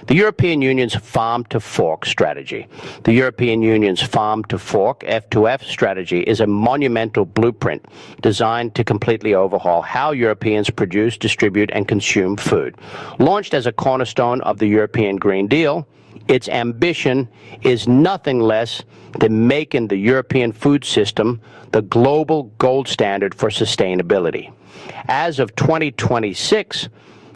The European Union's farm-to-fork strategy. The European Union's farm-to-fork, F2F strategy, is a monumental blueprint designed to completely overhaul how Europeans produce, distribute, and consume food. Launched as a cornerstone of the European Green Deal, its ambition is nothing less than making the European food system the global gold standard for sustainability. As of 2026,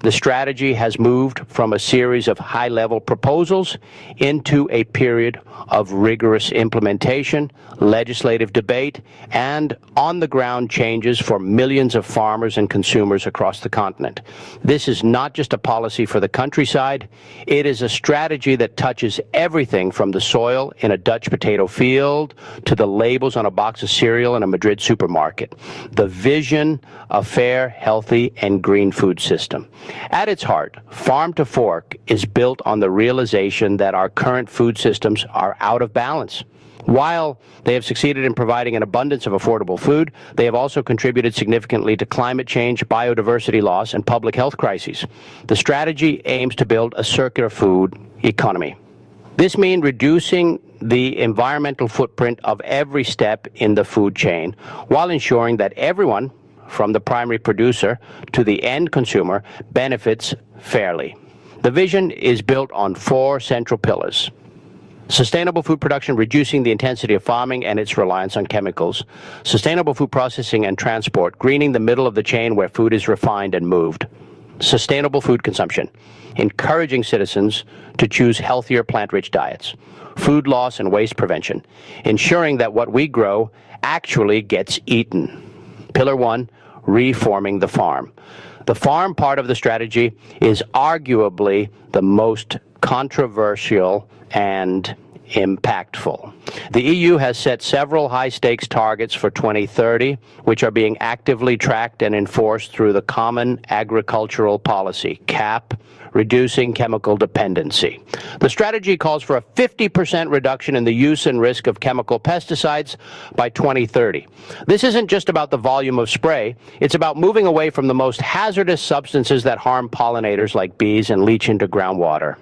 the strategy has moved from a series of high-level proposals into a period of rigorous implementation, legislative debate, and on-the-ground changes for millions of farmers and consumers across the continent. This is not just a policy for the countryside, it is a strategy that touches everything from the soil in a Dutch potato field to the labels on a box of cereal in a Madrid supermarket. The vision of fair, healthy, and green food system. At its heart, Farm to Fork is built on the realization that our current food systems are out of balance. While they have succeeded in providing an abundance of affordable food, they have also contributed significantly to climate change, biodiversity loss, and public health crises. The strategy aims to build a circular food economy. This means reducing the environmental footprint of every step in the food chain, while ensuring that everyone, from the primary producer to the end consumer, benefits fairly. The vision is built on 4 central pillars. Sustainable food production, reducing the intensity of farming and its reliance on chemicals. Sustainable food processing and transport, greening the middle of the chain where food is refined and moved. Sustainable food consumption, encouraging citizens to choose healthier plant-rich diets. Food loss and waste prevention, ensuring that what we grow actually gets eaten. Pillar 1, reforming the farm. The farm part of the strategy is arguably the most controversial and impactful. The EU has set several high-stakes targets for 2030, which are being actively tracked and enforced through the Common Agricultural Policy, CAP, reducing chemical dependency. The strategy calls for a 50% reduction in the use and risk of chemical pesticides by 2030. This isn't just about the volume of spray, it's about moving away from the most hazardous substances that harm pollinators like bees and leach into groundwater.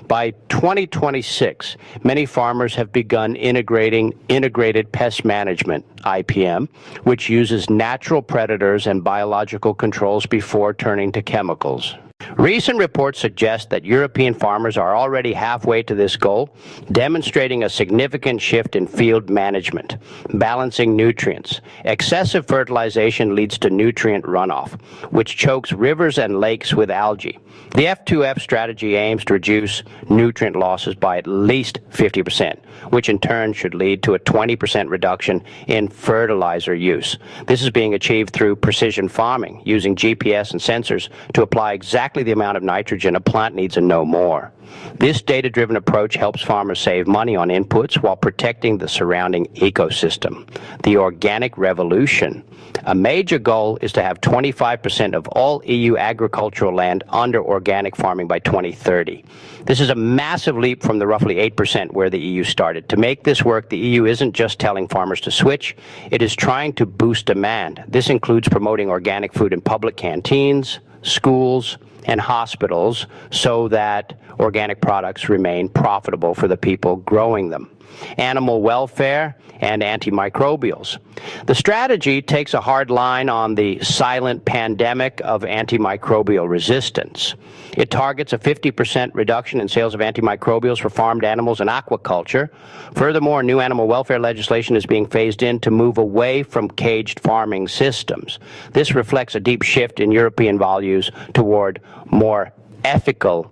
By 2026, many farmers have begun integrating integrated pest management, IPM, which uses natural predators and biological controls before turning to chemicals. Recent reports suggest that European farmers are already halfway to this goal, demonstrating a significant shift in field management, balancing nutrients. Excessive fertilization leads to nutrient runoff, which chokes rivers and lakes with algae. The F2F strategy aims to reduce nutrient losses by at least 50%, which in turn should lead to a 20% reduction in fertilizer use. This is being achieved through precision farming, using GPS and sensors to apply exactly the amount of nitrogen a plant needs and no more. This data-driven approach helps farmers save money on inputs while protecting the surrounding ecosystem. The organic revolution. A major goal is to have 25% of all EU agricultural land under organic farming by 2030. This is a massive leap from the roughly 8% where the EU started. To make this work, the EU isn't just telling farmers to switch, it is trying to boost demand. This includes promoting organic food in public canteens, schools, and hospitals so that organic products remain profitable for the people growing them. Animal welfare and antimicrobials. The strategy takes a hard line on the silent pandemic of antimicrobial resistance. It targets a 50% reduction in sales of antimicrobials for farmed animals and aquaculture. Furthermore, new animal welfare legislation is being phased in to move away from caged farming systems. This reflects a deep shift in European values toward more ethical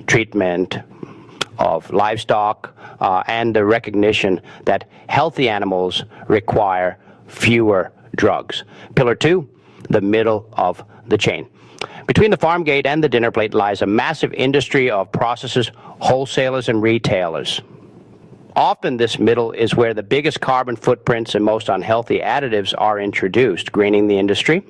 treatment of livestock and the recognition that healthy animals require fewer drugs. Pillar 2, the middle of the chain. Between the farm gate and the dinner plate lies a massive industry of processors, wholesalers, and retailers. Often this middle is where the biggest carbon footprints and most unhealthy additives are introduced, greening the industry.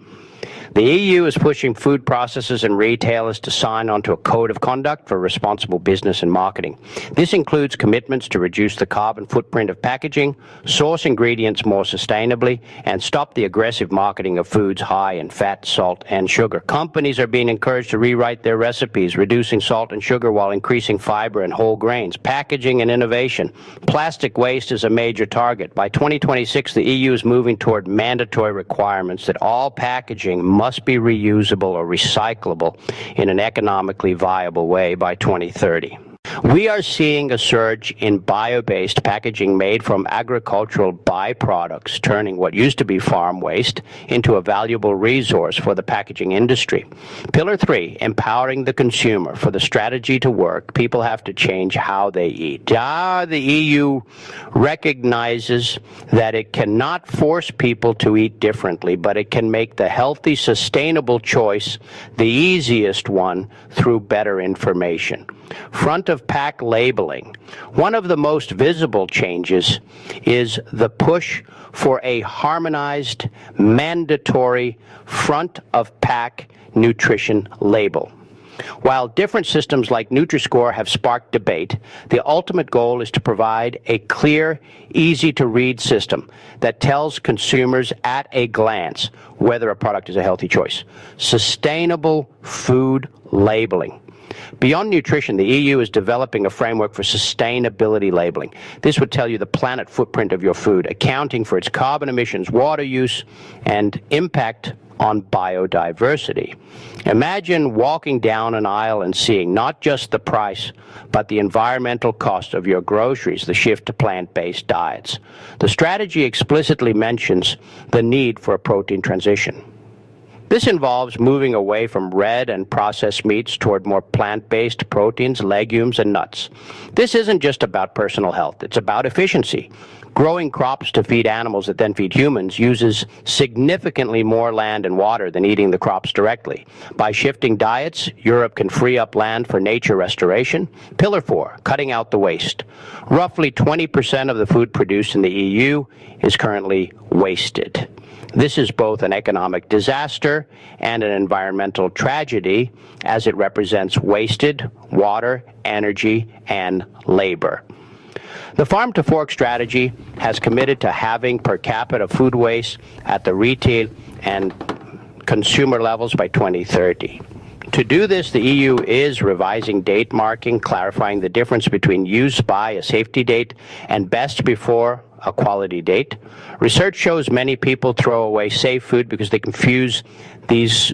The EU is pushing food processors and retailers to sign onto a code of conduct for responsible business and marketing. This includes commitments to reduce the carbon footprint of packaging, source ingredients more sustainably, and stop the aggressive marketing of foods high in fat, salt, and sugar. Companies are being encouraged to rewrite their recipes, reducing salt and sugar while increasing fiber and whole grains. Packaging and innovation. Plastic waste is a major target. By 2026, the EU is moving toward mandatory requirements that all packaging must be reusable or recyclable in an economically viable way by 2030. We are seeing a surge in bio-based packaging made from agricultural byproducts, turning what used to be farm waste into a valuable resource for the packaging industry. Pillar 3, empowering the consumer. For the strategy to work, people have to change how they eat. The EU recognizes that it cannot force people to eat differently, but it can make the healthy, sustainable choice the easiest one through better information. Front of pack labeling. One of the most visible changes is the push for a harmonized, mandatory front of pack nutrition label. While different systems like Nutri-Score have sparked debate, the ultimate goal is to provide a clear, easy-to-read system that tells consumers at a glance whether a product is a healthy choice. Sustainable food labeling. Beyond nutrition, the EU is developing a framework for sustainability labeling. This would tell you the planet footprint of your food, accounting for its carbon emissions, water use, and impact on biodiversity. Imagine walking down an aisle and seeing not just the price, but the environmental cost of your groceries, the shift to plant-based diets. The strategy explicitly mentions the need for a protein transition. This involves moving away from red and processed meats toward more plant-based proteins, legumes, and nuts. This isn't just about personal health, it's about efficiency. Growing crops to feed animals that then feed humans uses significantly more land and water than eating the crops directly. By shifting diets, Europe can free up land for nature restoration. Pillar 4, cutting out the waste. Roughly 20% of the food produced in the EU is currently wasted. This is both an economic disaster and an environmental tragedy, as it represents wasted water, energy, and labor. The Farm to Fork strategy has committed to halving per capita food waste at the retail and consumer levels by 2030. To do this, the EU is revising date marking, clarifying the difference between use by, a safety date, and best before, a quality date. Research shows many people throw away safe food because they confuse these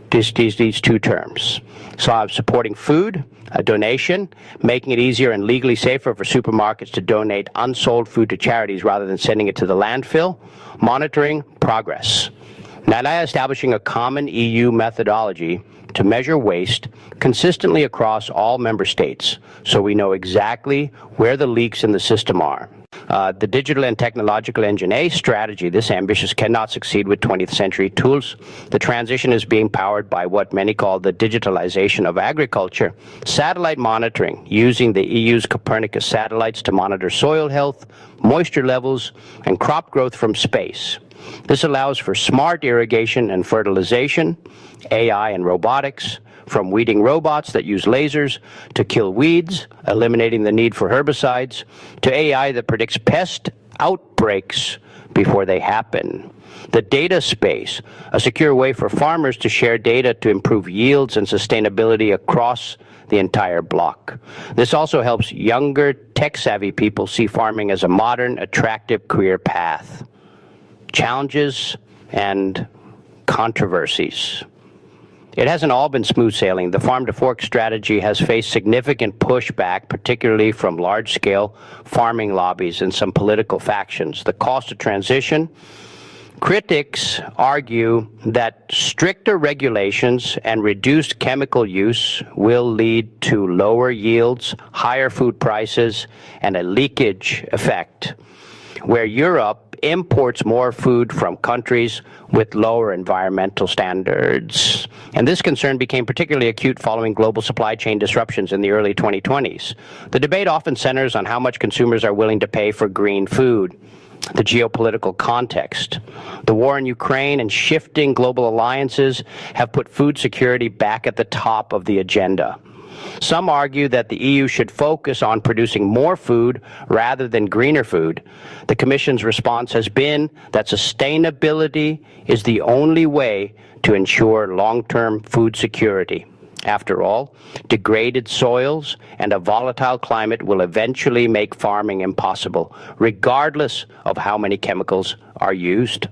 two terms. So I'm supporting food, a donation, making it easier and legally safer for supermarkets to donate unsold food to charities rather than sending it to the landfill, monitoring progress. Now establishing a common EU methodology to measure waste consistently across all member states so we know exactly where the leaks in the system are. The digital and technological engine A strategy, this ambitious, cannot succeed with 20th century tools. The transition is being powered by what many call the digitalization of agriculture. Satellite monitoring, using the EU's Copernicus satellites to monitor soil health, moisture levels, and crop growth from space. This allows for smart irrigation and fertilization, AI and robotics, from weeding robots that use lasers to kill weeds, eliminating the need for herbicides, to AI that predicts pest outbreaks before they happen. The data space, a secure way for farmers to share data to improve yields and sustainability across the entire block. This also helps younger, tech-savvy people see farming as a modern, attractive career path. Challenges and controversies. It hasn't all been smooth sailing. The Farm to Fork strategy has faced significant pushback, particularly from large-scale farming lobbies and some political factions. The cost of transition. Critics argue that stricter regulations and reduced chemical use will lead to lower yields, higher food prices, and a leakage effect, where Europe imports more food from countries with lower environmental standards. And this concern became particularly acute following global supply chain disruptions in the early 2020s. The debate often centers on how much consumers are willing to pay for green food. the geopolitical context. The war in Ukraine and shifting global alliances have put food security back at the top of the agenda. Some argue that the EU should focus on producing more food rather than greener food. The Commission's response has been that sustainability is the only way to ensure long-term food security. After all, degraded soils and a volatile climate will eventually make farming impossible, regardless of how many chemicals are used.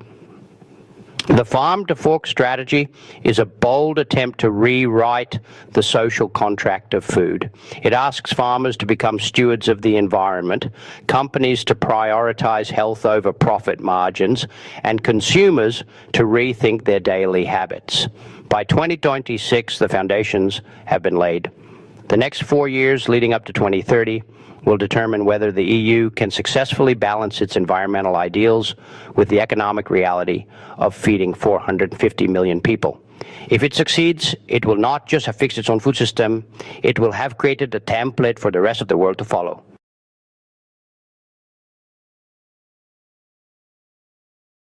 The Farm to Fork strategy is a bold attempt to rewrite the social contract of food. It asks farmers to become stewards of the environment, companies to prioritize health over profit margins, and consumers to rethink their daily habits. By 2026, the foundations have been laid. The next 4 years leading up to 2030 will determine whether the EU can successfully balance its environmental ideals with the economic reality of feeding 450 million people. If it succeeds, it will not just have fixed its own food system, it will have created a template for the rest of the world to follow.